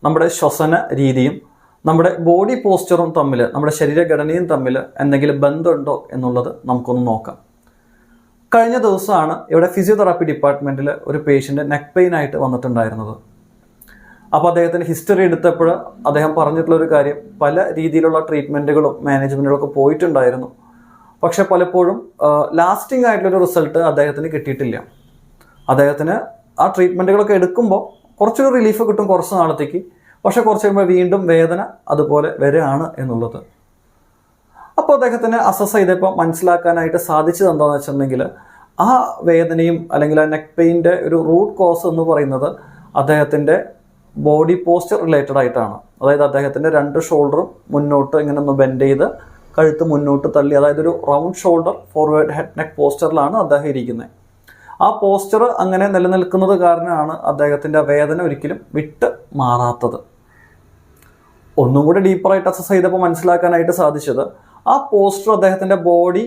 നമ്മുടെ ശ്വസന രീതിയും നമ്മുടെ ബോഡി പോസ്ചറും തമ്മിൽ, നമ്മുടെ ശരീരഘടനയും തമ്മിൽ എന്തെങ്കിലും ബന്ധമുണ്ടോ എന്നുള്ളത് നമുക്കൊന്ന് നോക്കാം. കഴിഞ്ഞ ദിവസമാണ് ഇവിടെ ഫിസിയോതെറാപ്പി ഡിപ്പാർട്ട്മെൻറ്റിൽ ഒരു പേഷ്യൻ്റ് നെക്ക് പെയിൻ ആയിട്ട് വന്നിട്ടുണ്ടായിരുന്നത്. അപ്പോൾ അദ്ദേഹത്തിന് ഹിസ്റ്ററി എടുത്തപ്പോൾ അദ്ദേഹം പറഞ്ഞിട്ടുള്ളൊരു കാര്യം, പല രീതിയിലുള്ള ട്രീറ്റ്മെൻറ്റുകളും മാനേജ്മെൻറ്റുകളൊക്കെ പോയിട്ടുണ്ടായിരുന്നു. പക്ഷെ പലപ്പോഴും ലാസ്റ്റിംഗ് ആയിട്ടുള്ളൊരു റിസൾട്ട് അദ്ദേഹത്തിന് കിട്ടിയിട്ടില്ല. അദ്ദേഹത്തിന് ആ ട്രീറ്റ്മെൻറ്റുകളൊക്കെ എടുക്കുമ്പോൾ കുറച്ചൊരു റിലീഫ് കിട്ടും കുറച്ച് നാളത്തേക്ക്, പക്ഷെ കുറച്ച് കഴിയുമ്പോൾ വീണ്ടും വേദന അതുപോലെ വരികയാണ് എന്നുള്ളത്. അപ്പോൾ അദ്ദേഹത്തിന് അസസ് ചെയ്തപ്പോൾ മനസ്സിലാക്കാനായിട്ട് സാധിച്ചത് എന്താണെന്ന് വെച്ചിട്ടുണ്ടെങ്കിൽ, ആ വേദനയും അല്ലെങ്കിൽ ആ നെക്ക് പെയിൻ്റെ ഒരു റൂട്ട് കോസ് എന്ന് പറയുന്നത് അദ്ദേഹത്തിൻ്റെ ബോഡി പോസ്ചർ റിലേറ്റഡ് ആയിട്ടാണ്. അതായത് അദ്ദേഹത്തിൻ്റെ 2 ഷോൾഡറും മുന്നോട്ട് ഇങ്ങനെ ഒന്ന് ബെൻഡ് ചെയ്ത് കഴുത്ത് മുന്നോട്ട് തള്ളി, അതായത് ഒരു round shoulder forward head neck പോസ്ചറിലാണ് അദ്ദേഹം ഇരിക്കുന്നത്. ആ പോസ്ചർ അങ്ങനെ നിലനിൽക്കുന്നത് കാരണമാണ് അദ്ദേഹത്തിൻ്റെ വേദന ഒരിക്കലും വിട്ട് മാറാത്തത്. ഒന്നും കൂടി ഡീപ്പറായിട്ട് അസസ് ചെയ്തപ്പോൾ മനസ്സിലാക്കാനായിട്ട് സാധിച്ചത്, ആ പോസ്ചർ അദ്ദേഹത്തിൻ്റെ ബോഡി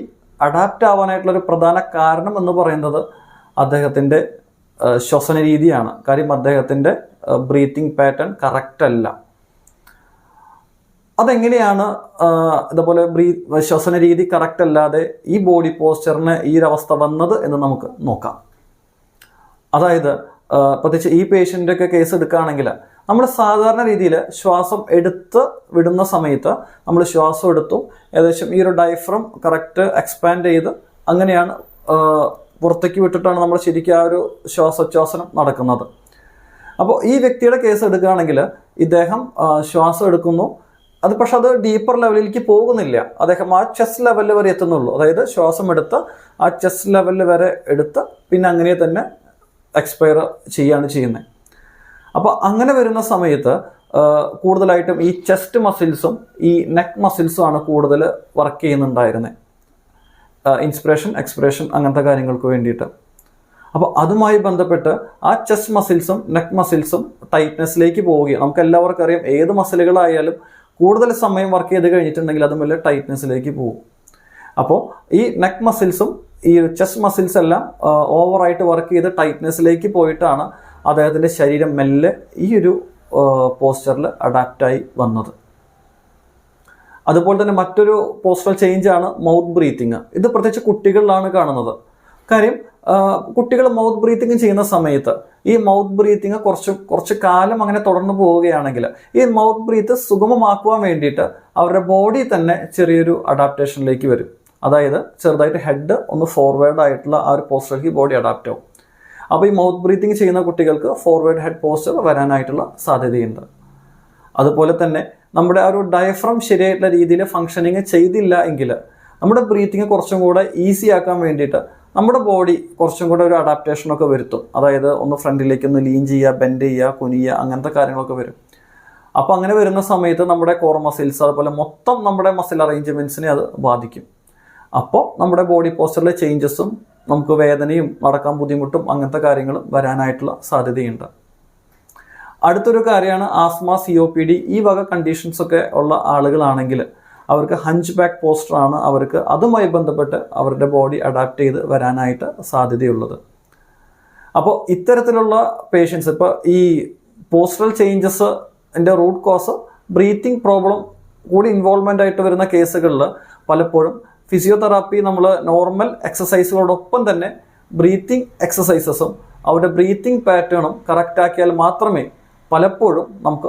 അഡാപ്റ്റ് ആവാനായിട്ടുള്ളൊരു പ്രധാന കാരണം എന്ന് പറയുന്നത് അദ്ദേഹത്തിൻ്റെ ശ്വസന രീതിയാണ്. കാര്യം അദ്ദേഹത്തിൻ്റെ ബ്രീത്തിങ് പാറ്റേൺ കറക്റ്റ് അല്ല. അതെങ്ങനെയാണ് ഇതുപോലെ ശ്വസന രീതി കറക്റ്റ് അല്ലാതെ ഈ ബോഡി പോസ്ചറിന് ഈ ഒരു അവസ്ഥ വന്നത് എന്ന് നമുക്ക് നോക്കാം. അതായത് പ്രത്യേകിച്ച് ഈ പേഷ്യൻ്റ് ഒക്കെ കേസ് എടുക്കുകയാണെങ്കിൽ, നമ്മൾ സാധാരണ രീതിയിൽ ശ്വാസം എടുത്ത് വിടുന്ന സമയത്ത് നമ്മൾ ശ്വാസം എടുത്തു ഏകദേശം ഈ ഒരു ഡയഫ്രം കറക്റ്റ് എക്സ്പാൻഡ് ചെയ്ത് അങ്ങനെയാണ് പുറത്തേക്ക് വിട്ടിട്ടാണ് നമ്മൾ ശരിക്കും ആ ഒരു ശ്വാസോച്ഛ്വാസനം നടക്കുന്നത്. അപ്പോൾ ഈ വ്യക്തിയുടെ കേസ് എടുക്കുകയാണെങ്കിൽ ഇദ്ദേഹം ശ്വാസം എടുക്കുന്നു, പക്ഷെ അത് ഡീപ്പർ ലെവലിലേക്ക് പോകുന്നില്ല. അദ്ദേഹം ആ ചെസ്റ്റ് ലെവലിൽ വരെ എത്തുന്നുള്ളൂ. അതായത് ശ്വാസം എടുത്ത് ആ ചെസ്റ്റ് ലെവലിൽ വരെ എടുത്ത് പിന്നെ അങ്ങനെ തന്നെ എക്സ്പയർ ചെയ്യാണ് ചെയ്യുന്നത്. അപ്പോൾ അങ്ങനെ വരുന്ന സമയത്ത് കൂടുതലായിട്ടും ഈ ചെസ്റ്റ് മസിൽസും ഈ നെക്ക് മസിൽസും ആണ് കൂടുതൽ വർക്ക് ചെയ്യുന്നുണ്ടായിരുന്നത്, ഇൻസ്പിറേഷൻ എക്സ്പിറേഷൻ അങ്ങനത്തെ കാര്യങ്ങൾക്ക് വേണ്ടിയിട്ട്. അപ്പോൾ അതുമായി ബന്ധപ്പെട്ട് ആ ചെസ്റ്റ് മസിൽസും നെക്ക് മസിൽസും ടൈറ്റ്നെസ്സിലേക്ക് പോവുകയാണ്. നമുക്ക് എല്ലാവർക്കും അറിയാം, ഏത് മസിലുകളായാലും കൂടുതൽ സമയം വർക്ക് ചെയ്ത് കഴിഞ്ഞിട്ടുണ്ടെങ്കിൽ അതും വലിയ ടൈറ്റ്നെസ്സിലേക്ക് പോകും. അപ്പോൾ ഈ നെക്ക് മസിൽസും ഈ ചെസ്റ്റ് മസിൽസ് എല്ലാം ഓവറായിട്ട് വർക്ക് ചെയ്ത് ടൈറ്റ്നെസ്സിലേക്ക് പോയിട്ടാണ് അദ്ദേഹത്തിൻ്റെ ശരീരം മെല്ലെ ഈ ഒരു പോസ്ചറിൽ അഡാപ്റ്റായി വന്നത്. അതുപോലെ തന്നെ മറ്റൊരു പോസ്ചറൽ ചേഞ്ചാണ് മൗത്ത് ബ്രീത്തിങ്. ഇത് പ്രത്യേകിച്ച് കുട്ടികളിലാണ് കാണുന്നത്. കാര്യം കുട്ടികൾ മൗത്ത് ബ്രീത്തിങ് ചെയ്യുന്ന സമയത്ത് ഈ മൗത്ത് ബ്രീത്തിങ് കുറച്ച് കാലം അങ്ങനെ തുടർന്ന് പോവുകയാണെങ്കിൽ ഈ മൗത്ത് ബ്രീത്ത് സുഗമമാക്കുവാൻ വേണ്ടിയിട്ട് അവരുടെ ബോഡി തന്നെ ചെറിയൊരു അഡാപ്റ്റേഷനിലേക്ക് വരും. അതായത് ചെറുതായിട്ട് ഹെഡ് ഒന്ന് ഫോർവേഡ് ആയിട്ടുള്ള ആ ഒരു പോസ്ചറിലേക്ക് ബോഡി അഡാപ്റ്റ് ആവും. അപ്പോൾ ഈ മൗത്ത് ബ്രീത്തിങ് ചെയ്യുന്ന കുട്ടികൾക്ക് ഫോർവേഡ് ഹെഡ് പോസ്ചർ വരാനായിട്ടുള്ള സാധ്യതയുണ്ട്. അതുപോലെ തന്നെ നമ്മുടെ ആ ഒരു ഡയഫ്രം ശരിയായിട്ടുള്ള രീതിയിൽ ഫങ്ഷനിങ് ചെയ്തില്ല എങ്കിൽ നമ്മുടെ ബ്രീത്തിങ് കുറച്ചും കൂടെ ഈസി ആക്കാൻ വേണ്ടിയിട്ട് നമ്മുടെ ബോഡി കുറച്ചും കൂടെ ഒരു അഡാപ്റ്റേഷനൊക്കെ വരുത്തും. അതായത് ഒന്ന് ഫ്രണ്ടിലേക്ക് ഒന്ന് ലീൻ ചെയ്യുക, ബെൻഡ് ചെയ്യുക, കുനിയുക, അങ്ങനത്തെ കാര്യങ്ങളൊക്കെ വരും. അപ്പോൾ അങ്ങനെ വരുന്ന സമയത്ത് നമ്മുടെ കോർ മസിൽസ് അതുപോലെ മൊത്തം നമ്മുടെ മസിൽ അറേഞ്ച്മെൻറ്റ്സിനെ അത് ബാധിക്കും. അപ്പോൾ നമ്മുടെ ബോഡി പോസ്ചറിലെ ചേഞ്ചസും നമുക്ക് വേദനയും നടക്കാൻ ബുദ്ധിമുട്ടും അങ്ങനത്തെ കാര്യങ്ങളും വരാനായിട്ടുള്ള സാധ്യതയുണ്ട്. അടുത്തൊരു കാര്യമാണ് ആസ്മ, COPD ഈ വക കണ്ടീഷൻസൊക്കെ ഉള്ള ആളുകളാണെങ്കിൽ അവർക്ക് ഹഞ്ച് ബാക്ക് പോസ്ചറാണ് അവർക്ക് അതുമായി ബന്ധപ്പെട്ട് അവരുടെ ബോഡി അഡാപ്റ്റ് ചെയ്ത് വരാനായിട്ട് സാധ്യതയുള്ളത്. അപ്പോൾ ഇത്തരത്തിലുള്ള പേഷ്യൻസ്, ഇപ്പോൾ ഈ പോസ്ചറൽ ചേഞ്ചസിൻ്റെ റൂട്ട് കോസ് ബ്രീത്തിങ് പ്രോബ്ലം കൂടി ഇൻവോൾവ്മെൻ്റ് ആയിട്ട് വരുന്ന കേസുകളിൽ പലപ്പോഴും ഫിസിയോതെറാപ്പി നമ്മൾ നോർമൽ എക്സസൈസുകളോടൊപ്പം തന്നെ ബ്രീത്തിങ് എക്സസൈസസും അവരുടെ ബ്രീത്തിങ് പാറ്റേണും കറക്റ്റാക്കിയാൽ മാത്രമേ പലപ്പോഴും നമുക്ക്